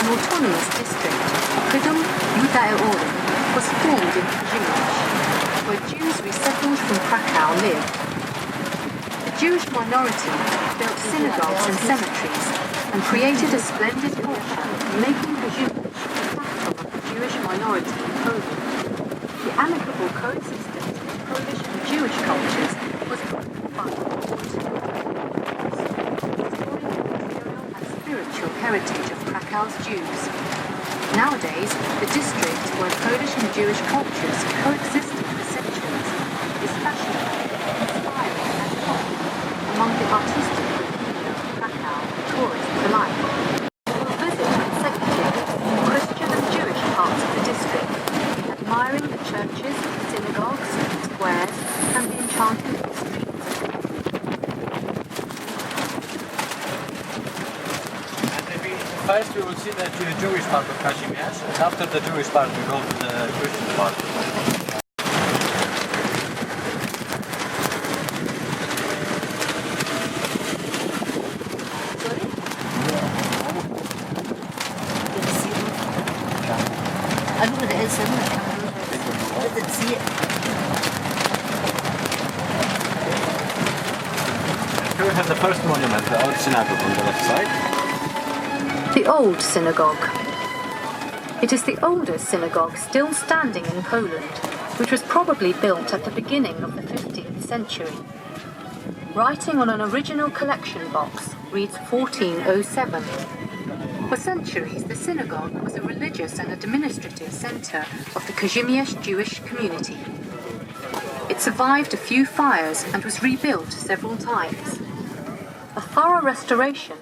an autonomous district, Prydom Judaeorum, was formed in Kazimierz, where Jews resettled from Krakow lived. The Jewish minority built synagogues and cemeteries and created a splendid culture, making Kazimierz the capital of the Jewish minority in Poland. The amicable coexistence of Polish and Jewish cultures was broken by World War II. Spiritual heritage of Krakow's Jews. Nowadays, the district where Polish and Jewish cultures coexisted for centuries is fashionable, inspiring and popular among the artistic community of Krakow and tourists alike. We'll visit consecutively Christian and Jewish parts of the district, admiring the churches, synagogues, squares, and the enchanting streets. First we will see the Jewish part of Kazimierz, and after the Jewish part we go to the Christian part. I know what it is, isn't it? I didn't see it. Here we have the first monument, the old synagogue on the left side. The Old Synagogue. It is the oldest synagogue still standing in Poland, which was probably built at the beginning of the 15th century. Writing on an original collection box reads 1407. For centuries, the synagogue was a religious and administrative center of the Kazimierz Jewish community. It survived a few fires and was rebuilt several times. A thorough restoration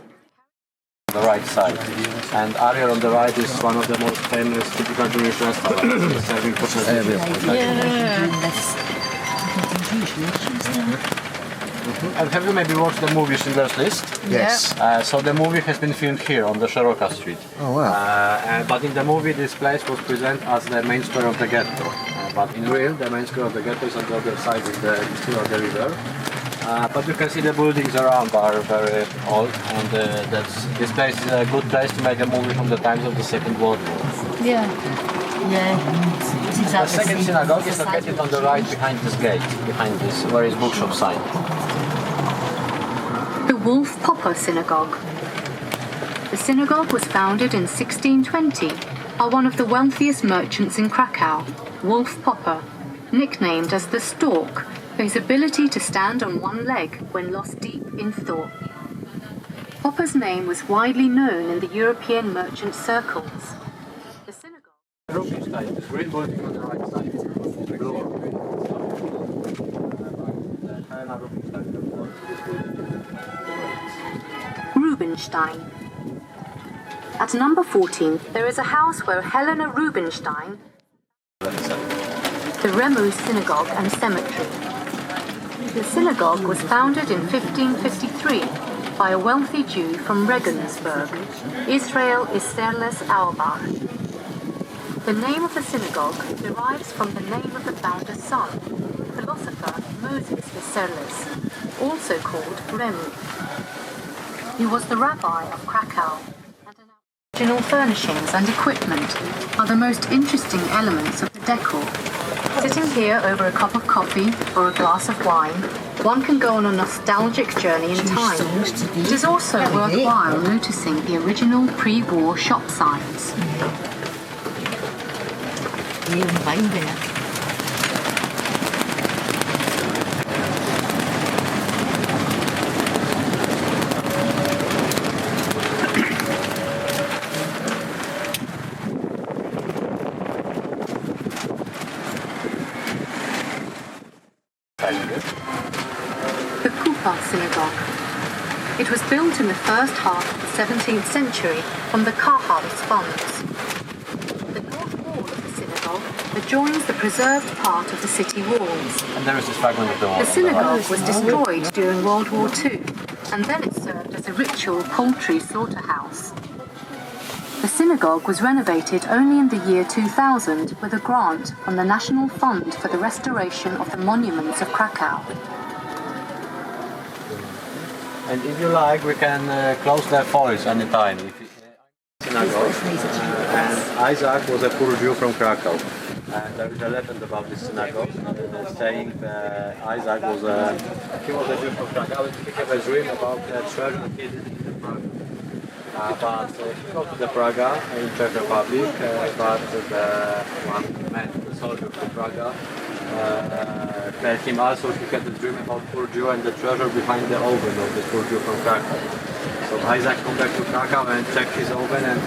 The right side, and area on the right is one of the most famous typical Jewish restaurants serving And have you maybe watched the movie Schindler's List? Yes. So the movie has been filmed here on the Szeroka Street. Oh wow. But in the movie this place was presented as the main square of the ghetto. But in real the main square of the ghetto is on the other side in the still of the river. But you can see the buildings around are very old, and this place is a good place to make a movie from the times of the Second World War. Yeah. Yeah. It's The exactly second same. synagogue is located on the right behind this gate, behind this, where is bookshop sign. The Wolf Popper Synagogue. The synagogue was founded in 1620 by one of the wealthiest merchants in Krakow, Wolf Popper, nicknamed as the Stork for his ability to stand on one leg when lost deep in thought. Popper's name was widely known in the European merchant circles. The synagogue. Rubinstein, the green building on the right side. The globe. Rubinstein. At number 14, there is a house where Helena Rubinstein, the Remu Synagogue and Cemetery. The synagogue was founded in 1553 by a wealthy Jew from Regensburg, Israel Isserles Auerbach. The name of the synagogue derives from the name of the founder's son, philosopher Moses Isserles, also called Remu. He was the rabbi of Krakow, and original furnishings and equipment are the most interesting elements of the decor. Sitting here over a cup of coffee or a glass of wine, one can go on a nostalgic journey in time. It is also worthwhile noticing the original pre-war shop signs. The Kupa Synagogue. It was built in the first half of the 17th century from the Karhaus funds. The north wall of the synagogue adjoins the preserved part of the city walls. And there is this fragment of the wall. The synagogue was destroyed during World War II, and then it served as a ritual poultry slaughterhouse. The synagogue was renovated only in the year 2000 with a grant from the National Fund for the Restoration of the Monuments of Krakow. And if you like, we can close the foils anytime. If synagogue, and Isaac was a poor Jew from Krakow. And there is a legend about this synagogue saying that Isaac was a Jew from Krakow. He had a dream about a treasure hidden in the Prague. But he got to the Praga in Czech Republic, but the one man, the soldier from Praga, tell him also he had a dream about poor Jew and the treasure behind the oven of the poor Jew from Krakow. So Isaac come back to Krakow and check his oven, and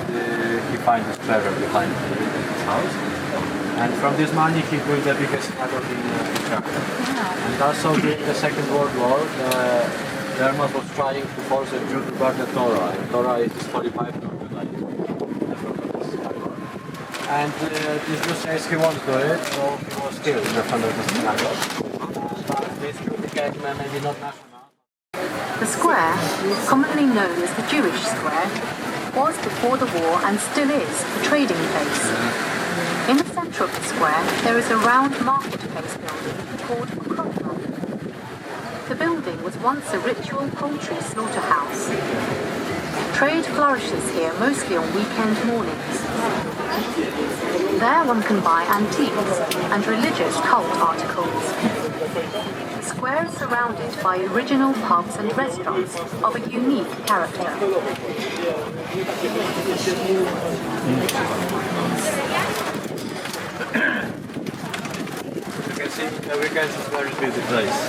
he finds this treasure behind his house. And from this money he built the biggest synagogue in Krakow. And also during the Second World War, Germans was trying to force a Jew to burn the Torah. And Torah is this holy Bible of Judaism. And this Jew says he won't do it, so he was killed in the front of the synagogue. But this Jew became maybe not national. The square, commonly known as the Jewish Square, was before the war and still is a trading place. In the centre of the square, there is a round marketplace building called Krakow. The building was once a ritual poultry slaughterhouse. Trade flourishes here mostly on weekend mornings. There one can buy antiques and religious cult articles. The square is surrounded by original pubs and restaurants of a unique character. You can see the weekends is a very busy place.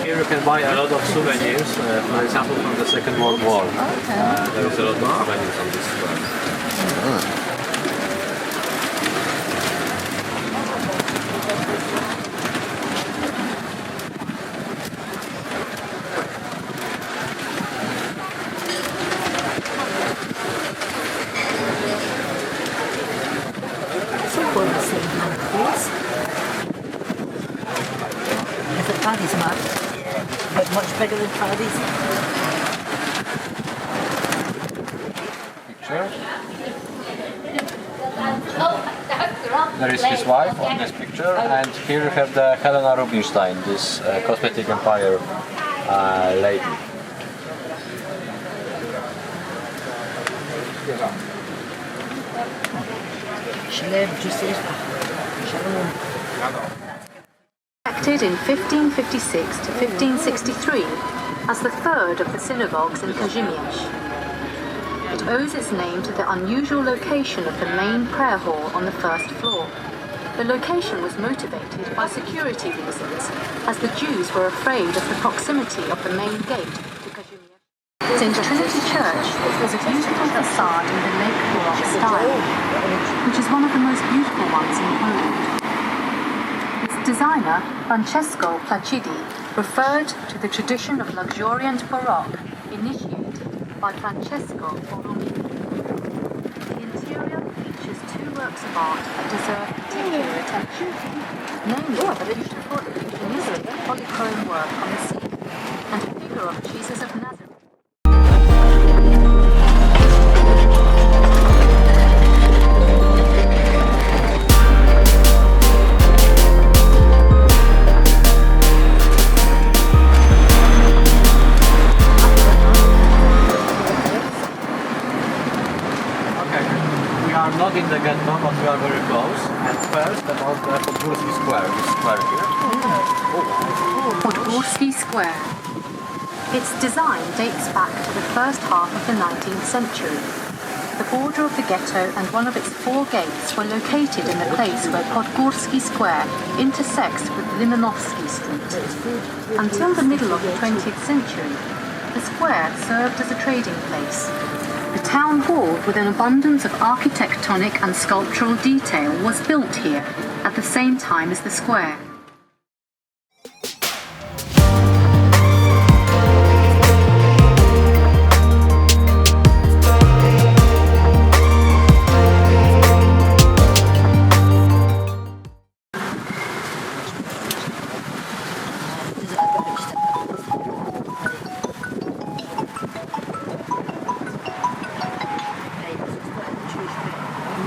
Here you can buy a lot of souvenirs, for example from the Second World War. There is a lot of souvenirs on this square. It's like Paddy's map, but much bigger than Paddy's. Picture. There is his wife on this picture, and here you have the Helena Rubinstein, this cosmetic empire lady. Erected in 1556 to 1563 as the third of the synagogues in Kazimierz. It owes its name to the unusual location of the main prayer hall on the first floor. The location was motivated by security reasons, as the Jews were afraid of the proximity of the main gate to Kazimierz. St. Trinity Church was a beautiful facade in the Lake Baroque style, which is one of the most beautiful ones in Poland. Its designer, Francesco Placidi, referred to the tradition of luxuriant Baroque initiated by Francesco Borromini. The interior features two works of art that deserve particular attention, namely the beautiful Hellenistic polychrome work on the ceiling and a figure of Jesus of Nazareth. Not in the ghetto, but we are very close. And first, about the Podgórski Square, this square here. Podgórski Square. Its design dates back to the first half of the 19th century. The border of the ghetto and one of its four gates were located in the place where Podgórski Square intersects with Limanowski Street. Until the middle of the 20th century, the square served as a trading place. The town hall, with an abundance of architectonic and sculptural detail, was built here at the same time as the square.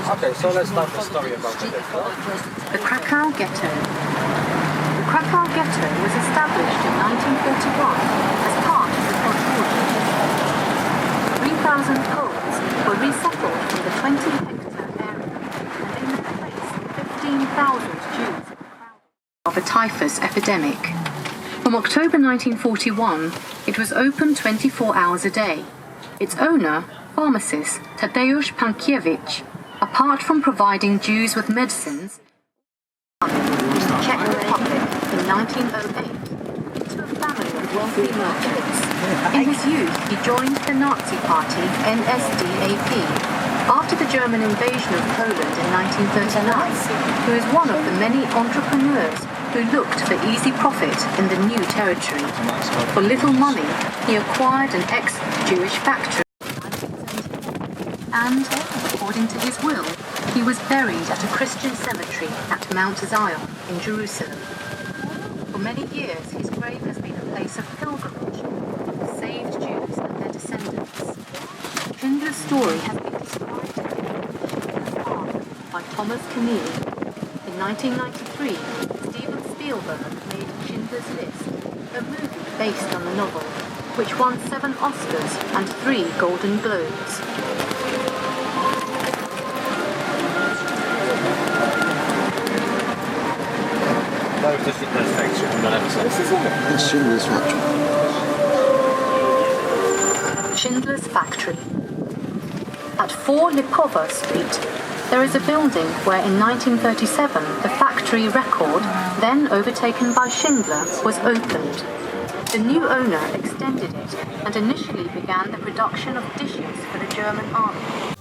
Okay, so let's start the story about the ghetto. The Krakow ghetto. The ghetto was established in 1941 as part of the Krakow. 3,000 Poles were resettled from the 20-hectare area, and in their place 15,000 Jews of a typhus epidemic. From October 1941, it was open 24 hours a day. Its owner, pharmacist Tadeusz Pankiewicz, apart from providing Jews with medicines, Czech Republic in 1908 into a family of wealthy merchants. In his youth, he joined the Nazi party NSDAP. After the German invasion of Poland in 1939, he was one of the many entrepreneurs who looked for easy profit in the new territory. For little money, he acquired an ex-Jewish factory. And, according to his will, he was buried at a Christian cemetery at Mount Zion in Jerusalem. For many years, his grave has been a place of pilgrimage for saved Jews and their descendants. Schindler's story has been described in Park by Thomas Keneally. In 1993, Steven Spielberg made Schindler's List, a movie based on the novel, which won 7 Oscars and 3 Golden Globes. It's Schindler's Factory. Schindler's Factory. At 4 Lipova Street, there is a building where in 1937 the factory record, then overtaken by Schindler, was opened. The new owner extended it and initially began the production of dishes for the German army.